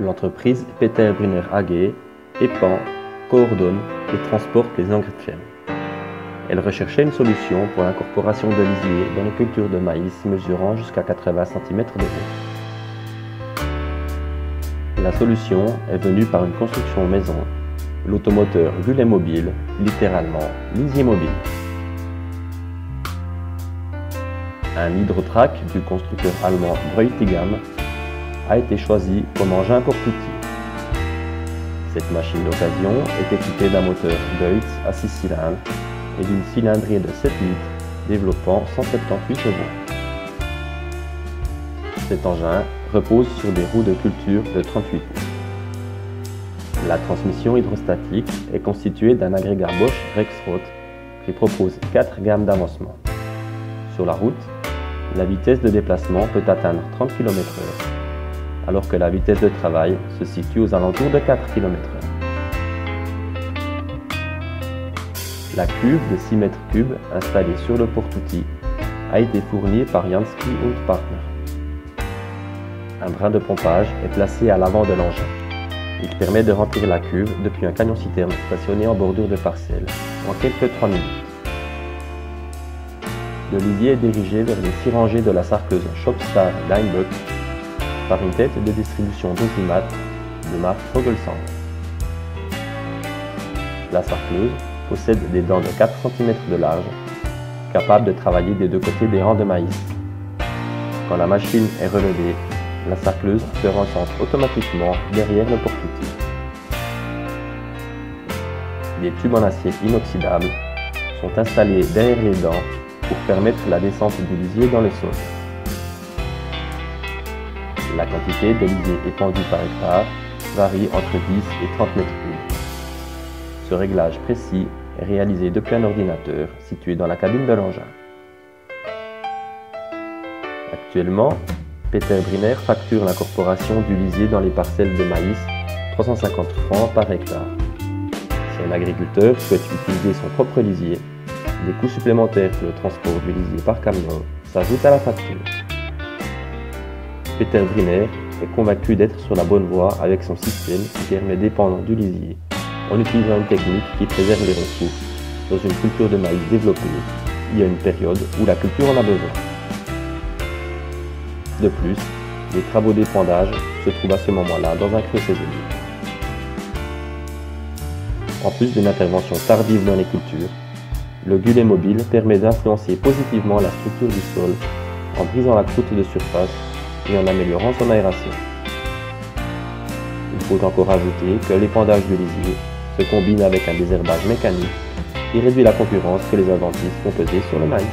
L'entreprise Peter Brunner AG épand, coordonne et transporte les engrais de ferme. Elle recherchait une solution pour l'incorporation de lisier dans les cultures de maïs mesurant jusqu'à 80 cm de haut. La solution est venue par une construction maison, l'automoteur Gulet Mobile, littéralement lisier mobile. Un hydrotrac du constructeur allemand Bräutigam a été choisi comme engin pour tout type. Cette machine d'occasion est équipée d'un moteur Deutz à 6 cylindres et d'une cylindrée de 7 litres développant 178 chevaux. Cet engin repose sur des roues de culture de 38 pouces. La transmission hydrostatique est constituée d'un agrégat Bosch Rexroth qui propose 4 gammes d'avancement. Sur la route, la vitesse de déplacement peut atteindre 30 km/h, alors que la vitesse de travail se situe aux alentours de 4 km/h. La cuve de 6 m3 installée sur le porte-outils a été fournie par Jansky & Partner. Un brin de pompage est placé à l'avant de l'engin. Il permet de remplir la cuve depuis un camion-citerne stationné en bordure de parcelle en quelques 3 minutes. Le lisier est dirigé vers les 6 rangées de la sarcleuse Shopstar Linebuck par une tête de distribution Dosimat de marque Vogelsang. La sarcleuse possède des dents de 4 cm de large, capables de travailler des deux côtés des rangs de maïs. Quand la machine est relevée, la sarcleuse se recentre automatiquement derrière le porte-outils. Des tubes en acier inoxydable sont installés derrière les dents pour permettre la descente du lisier dans le sol. La quantité de lisier épandu par hectare varie entre 10 et 30 m3. Ce réglage précis est réalisé depuis un ordinateur situé dans la cabine de l'engin. Actuellement, Peter Brunner facture l'incorporation du lisier dans les parcelles de maïs 350 francs par hectare. Si un agriculteur souhaite utiliser son propre lisier, des coûts supplémentaires pour le transport du lisier par camion s'ajoutent à la facture. Peter Brunner est convaincu d'être sur la bonne voie avec son système qui permet d'épandre du lisier en utilisant une technique qui préserve les ressources dans une culture de maïs développée il y a une période où la culture en a besoin. De plus, les travaux d'épandage se trouvent à ce moment-là dans un creux saisonnier. En plus d'une intervention tardive dans les cultures, le gulet mobile permet d'influencer positivement la structure du sol en brisant la croûte de surface et en améliorant son aération. Il faut encore ajouter que l'épandage du lisier se combine avec un désherbage mécanique et réduit la concurrence que les adventistes font peser sur le maïs.